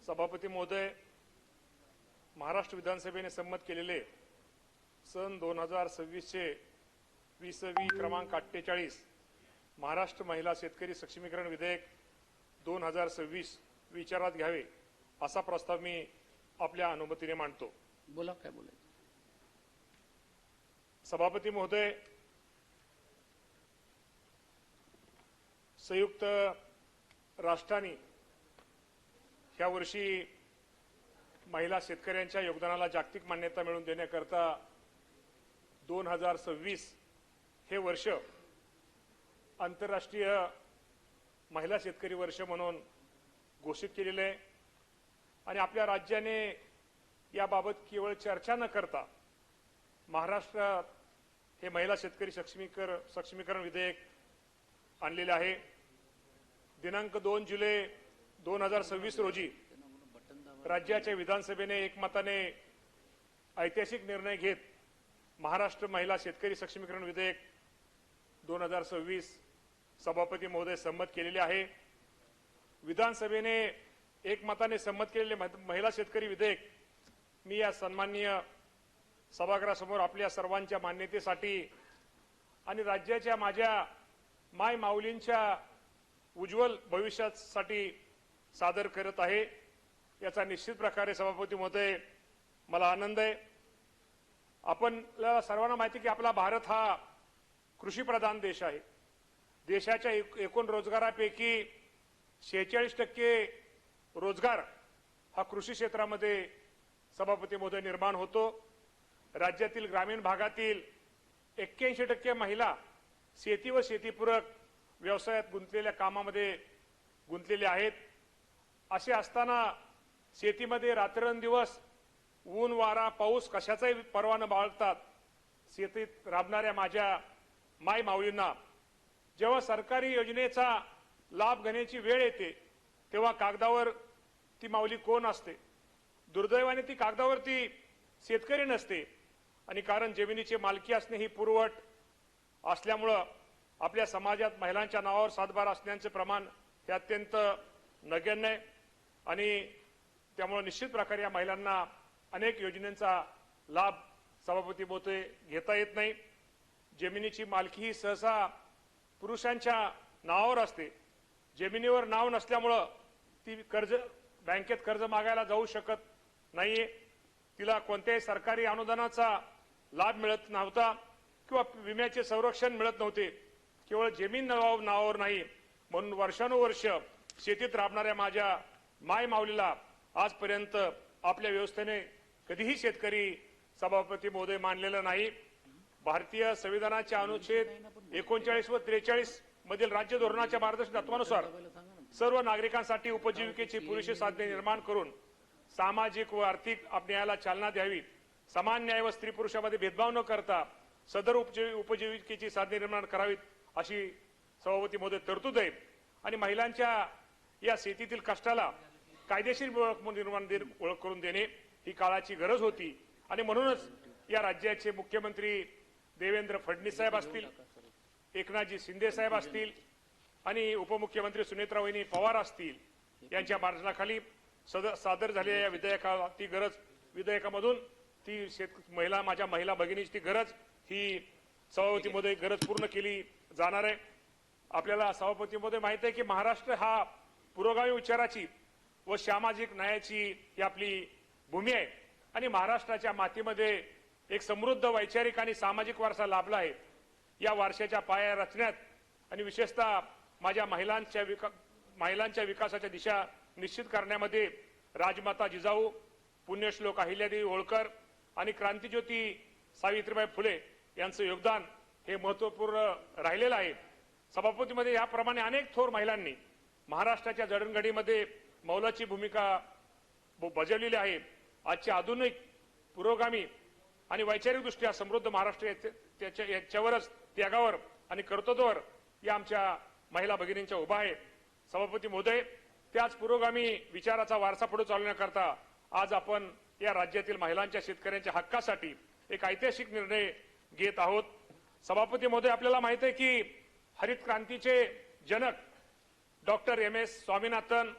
सभापती महोदय, महाराष्ट्र विधानसभेने संमत केलेले सन 2026 चे 20वी क्रमांक 48 महाराष्ट्र महिला शेतकरी सक्षमीकरण विधेयक 2026 विचारात घ्यावे असा प्रस्ताव मी आपल्या अनुमतीने मांडतो। बोला, काय बोलायचं? सभापती महोदय, संयुक्त राष्ट्रांनी ह्या वर्षी महिला शेतकऱ्यांच्या योगदानाला जागतिक मान्यता मिळवून देण्याकरता 2026 हे वर्ष आंतरराष्ट्रीय महिला शेतकरी वर्ष म्हणून घोषित केलेले आहे आणि आपल्या राज्याने याबाबत केवळ चर्चा न करता महाराष्ट्रात हे महिला शेतकरी सक्षमीकरण विधेयक आणलेले आहे। दिनांक 2 जुलै 2026 रोजी राज्याच्या विधानसभेने एकमताने ऐतिहासिक निर्णय घेत महाराष्ट्र महिला शेतकरी सक्षमीकरण विधेयक 2026 सभापती महोदय संमत केलेले आहे। विधानसभेने एकमताने संमत केलेले महिला शेतकरी विधेयक मी या सन्माननीय सभागृहासमोर आपल्या सर्वांच्या मान्यतेसाठी आणि राज्याच्या माझ्या माय माऊलींच्या उज्ज्वल भविष्यासाठी सादर करत आहे। याचा निश्चित प्रकारे सभापती महोदय मला आनंद आहे। आपल्याला सर्वांना माहिती की आपला भारत हा कृषीप्रधान देश आहे। देशाच्या एकूण रोजगारापैकी 46% रोजगार हा कृषी क्षेत्रामध्ये सभापती महोदय निर्माण होतो। राज्यातील ग्रामीण भागातील 81% महिला शेती व शेतीपूरक व्यवसायात गुंतलेल्या कामामध्ये गुंतलेले आहेत। असे असताना शेतीमध्ये रात्रंदिवस ऊन वारा पाऊस कशाचाही पर्वा न बाळगतात शेतीत राबणाऱ्या माझ्या माय माऊलींना जेव्हा सरकारी योजनेचा लाभ घेण्याची वेळ येते तेव्हा कागदावर ती माऊली कोण असते? दुर्दैवाने ती कागदावरती शेतकरी नसते आणि कारण जमिनीची मालकी असणे ही पूर्वअट असल्यामुळं आपल्या समाजात महिलांच्या नावावर सातबार असण्याचे प्रमाण हे अत्यंत नगण्य आहे आणि त्यामुळे निश्चित प्रकारे या महिलांना अनेक योजनांचा लाभ सभापती महोदय घेता येत नाही। जमिनीची मालकी ही सहसा पुरुषांच्या नावावर असते। जमिनीवर नाव नसल्यामुळं ती बँकेत कर्ज मागायला जाऊ शकत नाहीये। तिला कोणत्याही सरकारी अनुदानाचा लाभ मिळत नव्हता किंवा विम्याचे संरक्षण मिळत नव्हते। केवळ जमीन नावावर नाही म्हणून वर्षानुवर्ष शेतीत राबणाऱ्या माझ्या माय माऊलीला आजपर्यंत आपल्या व्यवस्थेने कधीही शेतकरी सभापती महोदय मानलेला नाही। भारतीय संविधानाच्या अनुच्छेद 39 व 43 मधील राज्य धोरणाच्या मार्गदर्शक तत्वानुसार सर्व नागरिकांसाठी उपजीविकेची पुरेशी साधने निर्माण करून सामाजिक व आर्थिक न्यायाला चालना द्यावी। समान न्याय व स्त्री पुरुषामध्ये भेदभाव न करता सदर उपजीविकेची साधने निर्माण करावीत अशी सभापती महोदय तरतूद आहे आणि महिलांच्या या शेतीतील कष्टाला कायदेशीर ओळख करून देणे ही काळाची गरज होती आणि म्हणूनच या राज्याचे मुख्यमंत्री देवेंद्र फडणवीस साहेब असतील, एकनाथजी शिंदे साहेब असतील आणि उपमुख्यमंत्री सुनेत्रा वहिनी पवार असतील यांच्या मार्गदर्शनाखाली सादर झालेल्या या विधेयकामधून ती माझ्या महिला भगिनीची ती गरज ही सभापती महोदय गरज पूर्ण केली जाणार आहे। आपल्याला सभापती महोदय माहिती आहे की महाराष्ट्र हा पुरोगामी विचाराची व सामाजिक न्यायाची ही आपली भूमी आहे आणि महाराष्ट्राच्या मातीमध्ये एक समृद्ध वैचारिक आणि सामाजिक वारसा लाभला आहे। या वारशाच्या पाया रचण्यात आणि विशेषतः माझ्या महिलांच्या विकासाच्या दिशा निश्चित करण्यामध्ये राजमाता जिजाऊ, पुण्यश्लोक अहिल्यादेवी होळकर आणि क्रांतिज्योती सावित्रीबाई फुले यांचं योगदान हे महत्वपूर्ण राहिलेलं आहे। सभापतीमध्ये याप्रमाणे अनेक थोर महिलांनी महाराष्ट्राच्या जडणघडीमध्ये मौलाची भूमिका बजावलेली आहे। आजच्या आधुनिक पुरोगामी आणि वैचारिकदृष्ट्या समृद्ध महाराष्ट्र याच्यावरच त्यागावर आणि कर्तृत्वावर या आमच्या महिला भगिनींच्या उभा आहे। सभापती महोदय, त्याच पुरोगामी विचाराचा वारसा पुढे चालवण्याकरता आज आपण या राज्यातील महिलांच्या शेतकऱ्यांच्या हक्कासाठी एक ऐतिहासिक निर्णय घेत आहोत। सभापती महोदय, आपल्याला माहिती आहे की हरित क्रांतीचे जनक डॉक्टर एम.एस. स्वामीनाथन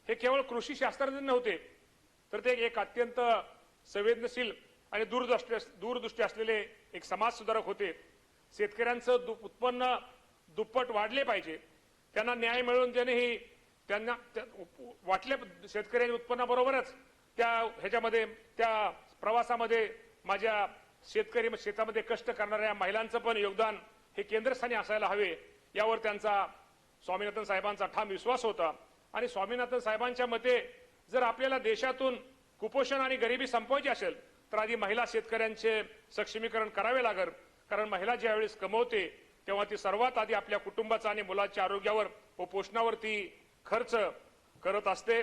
हे केवळ कृषी शास्त्रज्ञ नव्हते, तर ते एक अत्यंत संवेदनशील आणि दूरदृष्टी असलेले एक समाज सुधारक होते. शेतकऱ्यांचं उत्पन्न दुप्पट वाढले पाहिजे, त्यांना न्याय मिळवून देणे ही त्यांना वाटले. शेतकऱ्यांच्या उत्पन्नाबरोबरच त्या प्रवासामध्ये माझ्या शेतकरी शेतामध्ये कष्ट करणाऱ्या महिलांचं पण योगदान हे केंद्रस्थानी असायला हवे, यावर त्यांचा स्वामीनाथन साहेबांचा ठाम विश्वास होता. आणि स्वामीनाथन साहेबांच्या मते जर आपल्याला देशातून कुपोषण आणि गरिबी संपवायची असेल तर आधी महिला शेतकऱ्यांचे सक्षमीकरण करावे लागेल. कारण महिला ज्यावेळेस कमवते तेव्हा ती सर्वात आधी आपल्या कुटुंबाचा आणि मुलाच्या आरोग्यावर व पोषणावरती खर्च करत असते.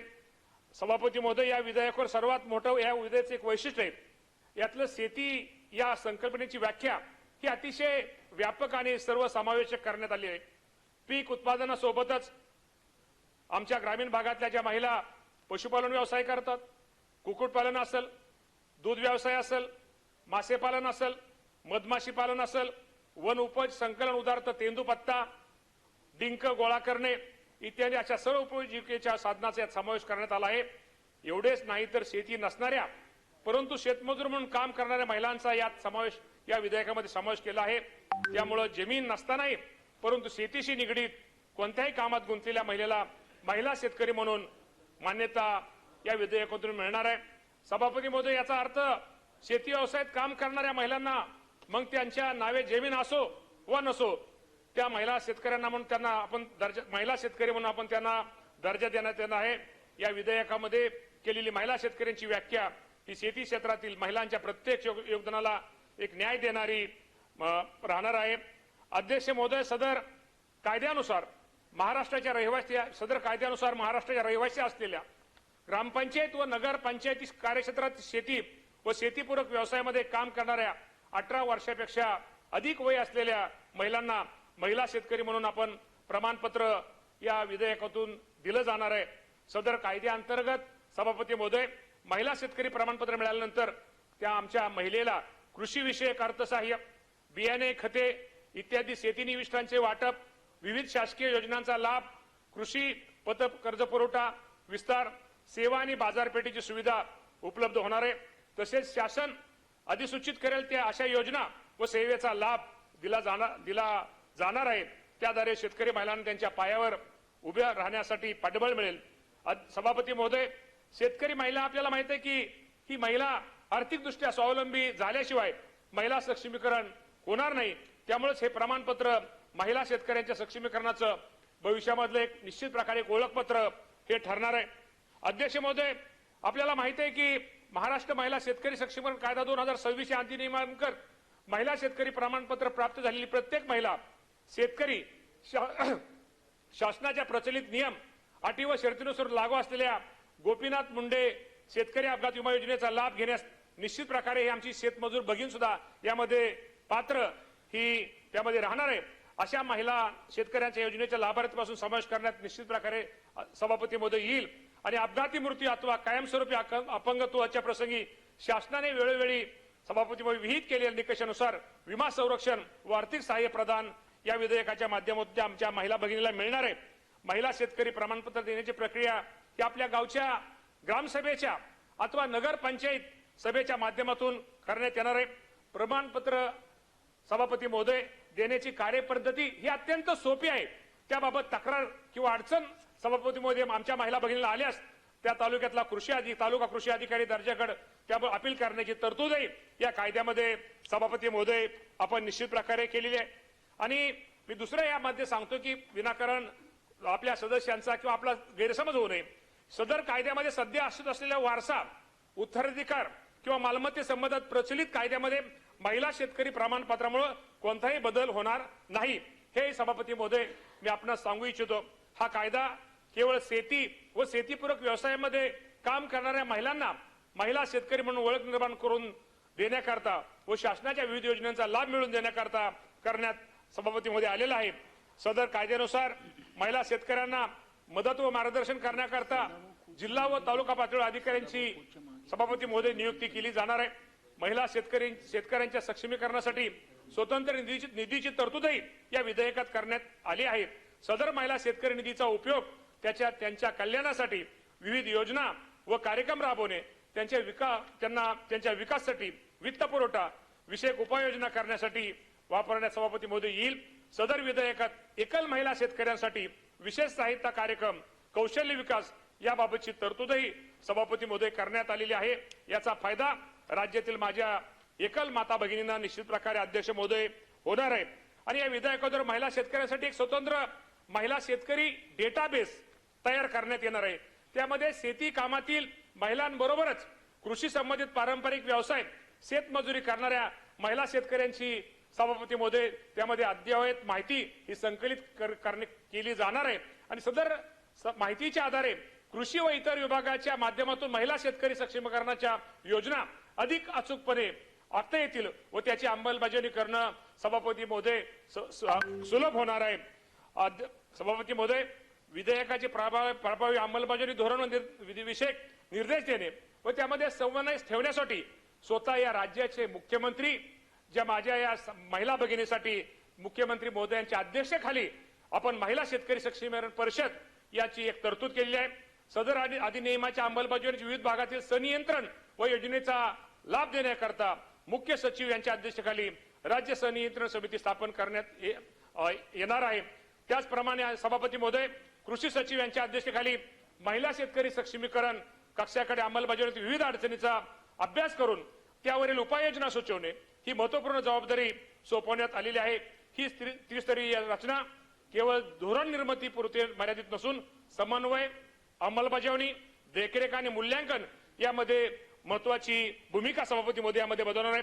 सभापती महोदय, या विधेयकावर सर्वात मोठं या विधेयकाचं एक वैशिष्ट्य आहे, यातलं शेती या संकल्पनेची व्याख्या ही अतिशय व्यापक आणि सर्वसमावेशक करण्यात आली आहे. पीक उत्पादनासोबतच आमच्या ग्रामीण भागातल्या ज्या महिला पशुपालन व्यवसाय करतात, कुक्कुटपालन असेल, दूध व्यवसाय असेल, मासेपालन असेल, मधमाशी पालन असेल, वन उपज संकलन उदाहरणार्थ तेंदूपत्ता, डिंक गोळा करणे इत्यादी अशा सर्व उपजीविकेच्या साधनाचा यात समावेश करण्यात आला आहे. एवढेच नाही तर शेती नसणाऱ्या परंतु शेतमजूर म्हणून काम करणाऱ्या महिलांचा यात समावेश या विधेयकामध्ये समावेश केला आहे. त्यामुळे जमीन नसतानाही परंतु शेतीशी निगडीत कोणत्याही कामात गुंतलेल्या महिलेला महिला शेतकरी म्हणून मान्यता या विधेयकातून मिळणार आहे. सभापती महोदय, याचा अर्थ शेती व्यवसायात काम करणाऱ्या महिलांना मग त्यांच्या नावे जमीन असो व नसो त्या महिला शेतकऱ्यांना म्हणून त्यांना आपण महिला शेतकरी म्हणून आपण त्यांना दर्जा देण्यात येणार आहे. या विधेयकामध्ये केलेली महिला शेतकऱ्यांची व्याख्या ही शेती क्षेत्रातील महिलांच्या प्रत्येक योगदानाला एक न्याय देणारी राहणार आहे. अध्यक्ष महोदय, सदर कायद्यानुसार महाराष्ट्राच्या रहिवासी असलेल्या ग्रामपंचायत व नगर पंचायती कार्यक्षेत्रात शेती व शेतीपूरक व्यवसायामध्ये काम करणाऱ्या 18 वर्षापेक्षा अधिक वय असलेल्या महिलांना महिला शेतकरी म्हणून आपण प्रमाणपत्र या विधेयकातून दिलं जाणार आहे. सदर कायद्याअंतर्गत सभापती महोदय, महिला शेतकरी प्रमाणपत्र मिळाल्यानंतर त्या आमच्या महिलेला कृषी विषयक अर्थसहाय्य, बियाणे, खते इत्यादी शेतीनिविष्ठांचे वाटप, विविध शासकीय योजनांचा लाभ, कृषी पत कर्ज पुरवठा विस्तार, सेवा आणि बाजारपेठेची सुविधा उपलब्ध होणार आहे. तसेच शासन अधिसूचित करेल त्या अशा योजना व सेवेचा लाभ दिला जाणार आहे. त्याद्वारे शेतकरी महिलांना त्यांच्या पायावर उभ्या राहण्यासाठी पाठबळ मिळेल. सभापती महोदय, शेतकरी महिला आपल्याला माहिती आहे की ही महिला आर्थिकदृष्ट्या स्वावलंबी झाल्याशिवाय महिला सक्षमीकरण होणार नाही. त्यामुळेच हे प्रमाणपत्र महिला शेतकऱ्यांच्या सक्षमीकरणाचं भविष्यामधलं एक निश्चित प्रकारे एक ओळखपत्र हे ठरणार आहे. अध्यक्ष महोदय, आपल्याला माहिती आहे की महाराष्ट्र महिला शेतकरी सक्षमीकरण कायदा 2026 या अधिनियमानुसार महिला शेतकरी प्रमाणपत्र प्राप्त झालेली प्रत्येक महिला शेतकरी शासनाच्या प्रचलित नियम, अटी व शर्तीनुसार लागू असलेल्या गोपीनाथ मुंडे शेतकरी अपघात विमा योजनेचा लाभ घेण्यास निश्चित प्रकारे हे आमची शेतमजूर भगिनी सुद्धा यामध्ये पात्र ही त्यामध्ये राहणार आहे. अशा महिला शेतकऱ्यांच्या योजनेच्या लाभार्थीपासून समावेश करण्यात निश्चित प्रकारे सभापती महोदय येईल. आणि अपघाती मृत्यू अथवा कायमस्वरूपी अपंगत्वाच्या प्रसंगी शासनाने वेळोवेळी सभापती महोदय विहित केलेल्या निकषानुसार विमा संरक्षण व आर्थिक सहाय्य प्रदान या विधेयकाच्या माध्यमातून आमच्या महिला भगिनीला मिळणार आहे. महिला शेतकरी प्रमाणपत्र देण्याची प्रक्रिया ही आपल्या गावच्या ग्रामसभेच्या अथवा नगर पंचायत सभेच्या माध्यमातून करण्यात येणार आहे. प्रमाणपत्र सभापती महोदय देण्याची कार्यपद्धती ही अत्यंत सोपी आहे. त्याबाबत तक्रार किंवा अडचण सभापती महोदय आमच्या महिला भगिनीला आल्यास त्या तालुक्यातला तालुका कृषी अधिकारी दर्जाकडे त्यावर अपील करण्याची तरतूदही या कायद्यामध्ये सभापती महोदय आपण निश्चित प्रकारे केलेली आहे. आणि मी दुसरं यामध्ये सांगतो की विनाकारण आपल्या सदस्यांचा किंवा आपला गैरसमज होऊ नये. सदर कायद्यामध्ये सध्या असत असलेला वारसा, उत्तराधिकार किंवा मालमत्ते संबंधात प्रचलित कायद्यामध्ये महिला शेतकरी प्रमाणपत्रामुळे कोणताही बदल होणार नाही. हे सभापती महोदय मी आपणास सांगू इच्छितो. हा कायदा केवळ शेती व शेतीपूरक व्यवसायामध्ये काम करणाऱ्या महिलांना महिला शेतकरी म्हणून ओळख निर्माण करून देण्याकरता व शासनाच्या विविध योजनांचा लाभ मिळवून देण्याकरता करण्यात सभापती महोदय आलेला आहे. सदर कायद्यानुसार महिला शेतकऱ्यांना मदत व मार्गदर्शन करण्याकरता जिल्हा व तालुका पातळीवर अधिकाऱ्यांची सभापती महोदय नियुक्ती केली जाणार आहे. महिला शेतकऱ्यांच्या सक्षमीकरणासाठी स्वतंत्र निधीची तरतूदही या विधेयकात करण्यात आली आहे. सदर महिला शेतकरी निधीचा उपयोग त्यांच्या कल्याणासाठी विविध योजना व कार्यक्रम राबवणे, त्यांच्या विकासासाठी वित्त पुरवठा विषयक उपाययोजना करण्यासाठी वापरण्यास सभापती महोदय येईल. सदर विधेयकात एकल महिला शेतकऱ्यांसाठी विशेष सहायता कार्यक्रम, कौशल्य विकास याबाबतची तरतूदही सभापती महोदय करण्यात आलेली आहे. याचा फायदा राज्यातील माझ्या एकल माता भगिनींना निश्चित प्रकारे अध्यक्ष महोदय होणार आहे. आणि या विधेयकाद्वारे महिला शेतकऱ्यांसाठी एक स्वतंत्र महिला शेतकरी डेटाबेस तयार करण्यात येणार आहे. त्यामध्ये शेती कामातील महिलांबरोबरच कृषी संबंधित पारंपरिक व्यवसाय, शेतमजुरी करणाऱ्या महिला शेतकऱ्यांची सभापती महोदय त्यामध्ये अद्ययावत माहिती ही संकलित केली जाणार आहे. आणि सदर माहितीच्या आधारे कृषी व इतर विभागाच्या माध्यमातून महिला शेतकरी सक्षमीकरणाच्या योजना अधिक अचूकपणे आखता येतील व त्याची अंमलबजावणी करणं सभापती महोदय सुलभ होणार आहे. सभापती महोदय, विधेयकाची प्रभावी अंमलबजावणी धोरण विषयक निर्देश देणे व त्यामध्ये समन्वय ठेवण्यासाठी स्वतः या राज्याचे मुख्यमंत्री ज्या माझ्या या महिला भगिनीसाठी मुख्यमंत्री महोदयांच्या अध्यक्षतेखाली आपण महिला शेतकरी सक्षमीकरण परिषद याची एक तरतूद केलेली आहे. सदर अधिनियमाच्या अंमलबजावणीच्या विविध भागातील संनियंत्रण व योजनेचा लाभ देण्याकरता मुख्य सचिव यांच्या अध्यक्षतेखाली राज्य संनियंत्रण समिती स्थापन करण्यात येणार आहे. त्याचप्रमाणे सभापती महोदय, कृषी सचिव यांच्या अध्यक्षतेखाली महिला शेतकरी सक्षमीकरण कक्षाकडे अंमलबजावणीतील विविध अडचणीचा अभ्यास करून त्यावरील उपाययोजना सुचवणे ही महत्वपूर्ण जबाबदारी सोपवण्यात आलेली आहे. ही त्रिस्तरीय रचना केवळ धोरण निर्मिती पुरते मर्यादित नसून समन्वय, अंमलबजावणी, देखरेख आणि मूल्यांकन यामध्ये महत्वाची भूमिका सभापती महोदय यामध्ये बजावणार आहे.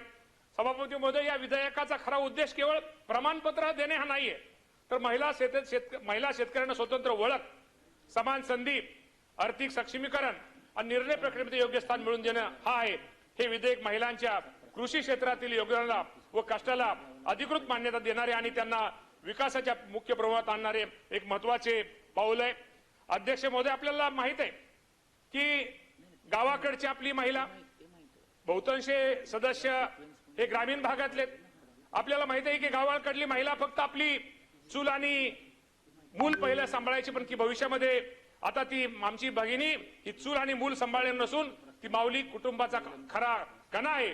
सभापती महोदय, या विधेयकाचा खरा उद्देश केवळ प्रमाणपत्र देणे हा नाहीये, तर महिला शेतकऱ्यांना स्वतंत्र ओळख, समान संधी, आर्थिक सक्षमीकरण आणि निर्णय प्रक्रियेमध्ये योग्य स्थान मिळवून देणं हा आहे. हे विधेयक महिलांच्या कृषी क्षेत्रातील योगदानाला व कष्टाला अधिकृत मान्यता देणारे आणि त्यांना विकासाच्या मुख्य प्रवाहात आणणारे एक महत्वाचे पाऊल आहे. अध्यक्ष महोदय, आपल्याला माहित आहे की गावाकडची आपली महिला बहुतांश सदस्य हे ग्रामीण भागातले. आपल्याला माहित आहे की गावाकडली महिला फक्त आपली चूल आणि मूल पहिलं सांभाळायची, पण की भविष्यामध्ये आता ती आमची भगिनी ही चूल आणि मूल सांभाळणे नसून ती माऊली कुटुंबाचा खरा कणा आहे.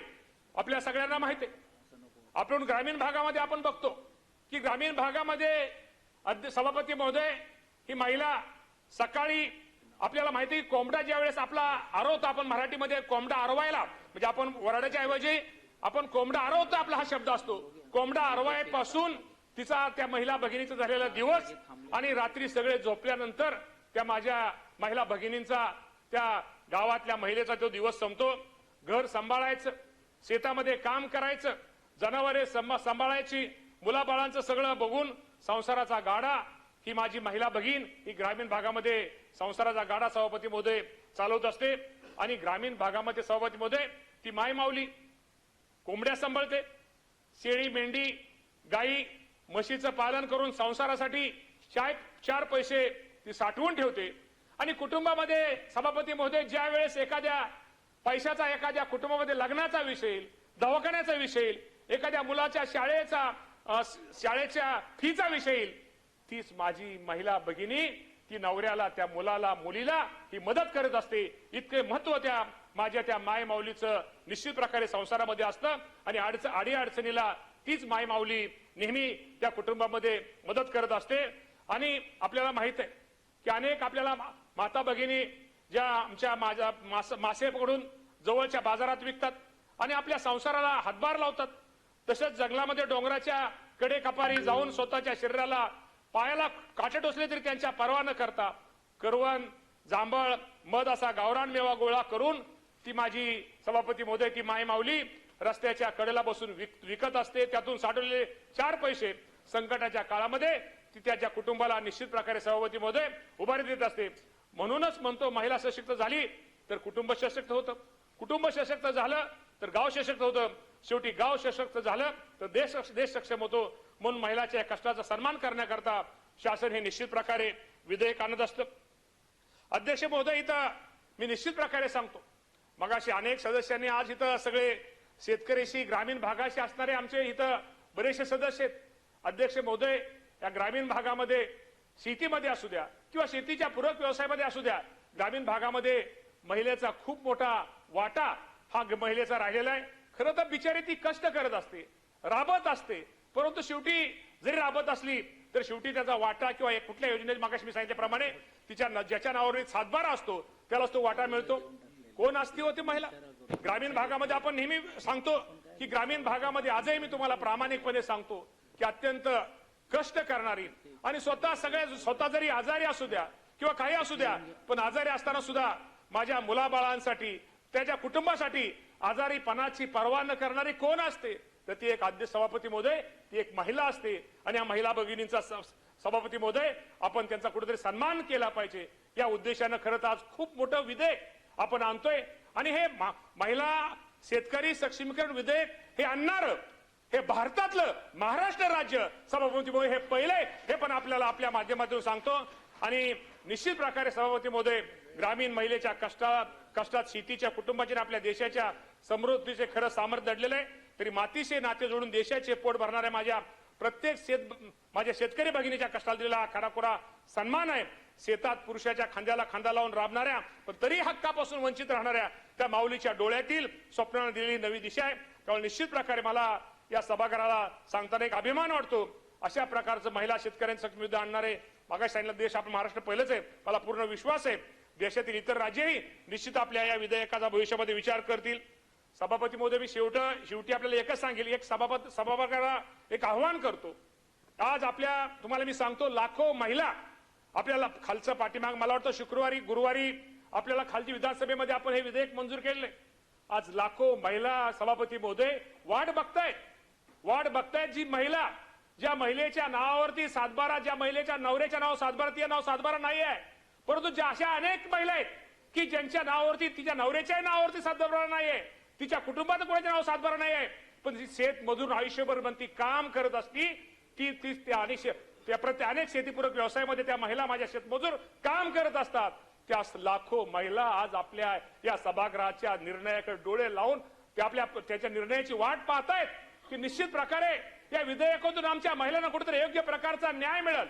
आपल्या सगळ्यांना माहित आहे. आपण ग्रामीण भागामध्ये आपण बघतो की ग्रामीण भागामध्ये सभापती महोदय ही महिला सकाळी आपल्याला माहिती आहे कोंबडा ज्या वेळेस आपला आरवतो, आपण मराठीमध्ये कोंबडा आरवायला म्हणजे आपण वराडाच्या ऐवजी आपण कोंबडा आरवतो आपला हा शब्द असतो. कोंबडा आरवायपासून तिचा त्या महिला भगिनीचा झालेला दिवस आणि रात्री सगळे झोपल्यानंतर त्या माझ्या महिला भगिनींचा त्या गावातल्या महिलेचा तो दिवस संपतो. घर सांभाळायचं, शेतामध्ये काम करायचं, जनावरे सांभाळायची, मुलाबाळांचं सगळं बघून संसाराचा गाडा ही माझी महिला भगिनी ही ग्रामीण भागामध्ये संसाराचा गाडा सभापती महोदय चालवत असते. आणि ग्रामीण भागामध्ये सभापती महोदय ती माय माऊली कोंबड्या सांभाळते, शेळी, मेंढी, गाई, म्हशीचं पालन करून संसारासाठी चार पैसे ती साठवून ठेवते. आणि कुटुंबामध्ये सभापती महोदय ज्या वेळेस एखाद्या पैशाचा, एखाद्या कुटुंबामध्ये लग्नाचा विषय, दवाखान्याचा विषय, एखाद्या मुलाच्या शाळेच्या फीचा विषय, तीच माझी महिला भगिनी ती नवऱ्याला, त्या मुलाला, मुलीला ही मदत करत असते. इतके महत्व त्या माझ्या त्या माय माऊलीचं निश्चित प्रकारे संसारामध्ये असतं. आणि आडी अडचणीला तीच माय माऊली नेहमी त्या कुटुंबामध्ये मदत करत असते. आणि आपल्याला माहित आहे की अनेक आपल्याला माता भगिनी ज्या आमच्या मासे पकडून जवळच्या बाजारात विकतात आणि आपल्या संसाराला हातभार लावतात. तसंच जंगलामध्ये डोंगराच्या कडे कपारी जाऊन स्वतःच्या शरीराला, पायाला काटे टोचले तरी त्यांच्या पर्वा न करता करवण, जांभळ, मध असा गावरान मेवा गोळा करून ती माझी सभापती महोदय ती माय माऊली रस्त्याच्या कडेला बसून विकत असते. त्यातून साठवलेले 4 पैसे संकटाच्या काळामध्ये ती त्याच्या कुटुंबाला निश्चित प्रकारे सभापती महोदय उभारी देत असते. म्हणूनच म्हणतो महिला सशक्त झाली तर कुटुंब सशक्त होतं, कुटुंब सशक्त झालं तर गाव सशक्त होतं, शेवटी गाव सशक्त झालं तर देश सक्षम होतो. म्हणून महिलाच्या कष्टाचा सन्मान करण्याकरता शासन हे निश्चित प्रकारे विधेयक आणत असतं. अध्यक्ष महोदय, इथं मी निश्चित प्रकारे सांगतो, मगाशी अनेक सदस्यांनी आज इथं सगळे शेतकऱ्याशी, ग्रामीण भागाशी असणारे आमचे इथं बरेचसे सदस्य आहेत. अध्यक्ष महोदय, या ग्रामीण भागामध्ये शेतीमध्ये असू द्या किंवा शेतीच्या पूरक व्यवसायामध्ये असू द्या, ग्रामीण भागामध्ये महिलेचा खूप मोठा वाटा हा महिलेचा राहिलेला आहे. खरं तर बिचारी ती कष्ट करत असते, राबत असते, परंतु शेवटी जरी राबत असली तर शेवटी त्याचा वाटा किंवा कुठल्या योजनेत मागाशी मी सांगितल्याप्रमाणे ज्याच्या नावावर सातबारा असतो त्यालाच तो वाटा मिळतो. कोण असती होती महिला ग्रामीण भागामध्ये? आपण नेहमी सांगतो की ग्रामीण भागामध्ये आजही मी तुम्हाला प्रामाणिकपणे सांगतो की अत्यंत कष्ट करणारी आणि स्वतः जरी आजारी असू द्या किंवा काही असू द्या, पण आजारी असताना सुद्धा माझ्या मुलाबाळांसाठी त्याच्या कुटुंबासाठी आजारीपणाची पर्वा न करणारी कोण असते? तर ती एक आद्य सभापती महोदय, ती एक महिला असते. आणि या महिला भगिनींचा सभापती महोदय आपण त्यांचा कुठेतरी सन्मान केला पाहिजे. या उद्देशानं खरं तर आज खूप मोठं विधेयक आपण आणतोय आणि हे महिला शेतकरी सक्षमीकरण विधेयक हे आणणार हे भारतातलं महाराष्ट्र राज्य सभापती महोदय हे पहिले, हे पण आपल्याला आपल्या माध्यमातून सांगतो. आणि निश्चित प्रकारे सभापती महोदय ग्रामीण महिलेच्या कष्टात शेतीच्या कुटुंबाचे आपल्या देशाच्या समृद्धीचे खरं सामर्थ्य दडलेलं आहे. तरी मातीचे नाते जोडून देशाचे पोट भरणाऱ्या माझ्या शेतकरी भगिनीच्या कष्टाला दिलेला हा खराखुरा सन्मान आहे. शेतात पुरुषाच्या खांद्याला खांदा लावून राबणाऱ्या पण तरी हक्कापासून वंचित राहणाऱ्या त्या माऊलीच्या डोळ्यातील स्वप्नानं दिलेली नवी दिशा आहे. त्यामुळे निश्चित प्रकारे मला या सभागृहाला सांगताना एक अभिमान वाटतो. अशा प्रकारचं महिला शेतकऱ्यांचं विरुद्ध आणणारे मागास सांगितलं देश आपण महाराष्ट्र पहिलंच आहे. मला पूर्ण विश्वास आहे देशातील इतर राज्यही निश्चित आपल्या या विधेयकाचा भविष्यामध्ये विचार करतील. सभापती महोदय मी शेवटी आपल्याला एकच सांगेल, एक सभागृहाला एक आव्हान करतो. आज तुम्हाला मी सांगतो लाखो महिला आपल्याला खालचं पाठीमाग मला वाटतं गुरुवारी आपल्याला खालची विधानसभेमध्ये आपण हे विधेयक मंजूर केलेलं आहे. आज लाखो महिला सभापती महोदय वाट बघतायत जी महिला ज्या महिलेच्या नावावरती सातबारा, ज्या महिलेच्या नवऱ्याच्या नाव सातबारा, तिच्या नाव सातबारा नाही आहे, परंतु ज्या अशा अनेक महिला आहेत की ज्यांच्या नावावरती तिच्या नवऱ्याच्या नावावरती सातबारा नाही आहे, तिच्या कुटुंबात कोणाच्या नाव सातबारा नाही आहे, पण ती शेतमजूर आयुष्यभर ती काम करत असती. अनेक शेतीपूरक व्यवसायामध्ये त्या महिला माझ्या शेतमजूर काम करत असतात. त्या लाखो महिला आज आपल्या या सभागृहाच्या निर्णयाकडे डोळे लावून त्याच्या निर्णयाची वाट पाहतायत की निश्चित प्रकारे या विधेयकातून आमच्या महिलांना कुठेतरी योग्य प्रकारचा न्याय मिळेल.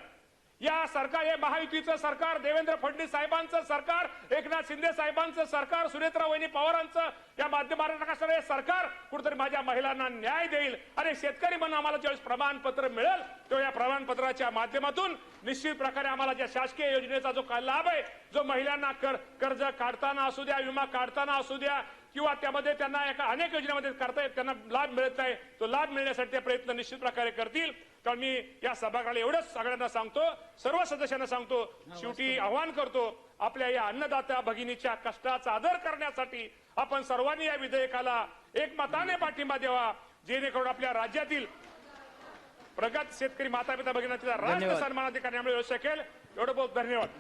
या सरकार, हे महायुतीचं सरकार, देवेंद्र फडणवीस साहेबांचं सरकार, एकनाथ शिंदे साहेबांचं सरकार, सुनेत्रा वहिनी पवारांचं या माध्यमातून हे सरकार कुठेतरी माझ्या महिलांना न्याय देईल. आणि शेतकरी म्हणून आम्हाला ज्यावेळेस प्रमाणपत्र मिळेल तेव्हा या प्रमाणपत्राच्या माध्यमातून निश्चित प्रकारे आम्हाला ज्या शासकीय योजनेचा जो काय लाभ आहे, जो महिलांना कर्ज काढताना असू द्या, विमा काढताना असू द्या किंवा त्यामध्ये त्यांना अनेक योजनेमध्ये करता येत त्यांना लाभ मिळत नाही, तो लाभ मिळण्यासाठी ते प्रयत्न निश्चित प्रकारे करतील. कारण मी या सभागृहाला एवढंच सगळ्यांना सांगतो, सर्व सदस्यांना सांगतो, शेवटी आवाहन करतो आपल्या या अन्नदात्या भगिनीच्या कष्टाचा आदर करण्यासाठी आपण सर्वांनी या विधेयकाला एकमताने पाठिंबा द्यावा, जेणेकरून आपल्या राज्यातील प्रगत शेतकरी माता पिता भगिनींचा राष्ट्र सन्मानाधिकारी मिळू शकेल. एवढं बहुत धन्यवाद.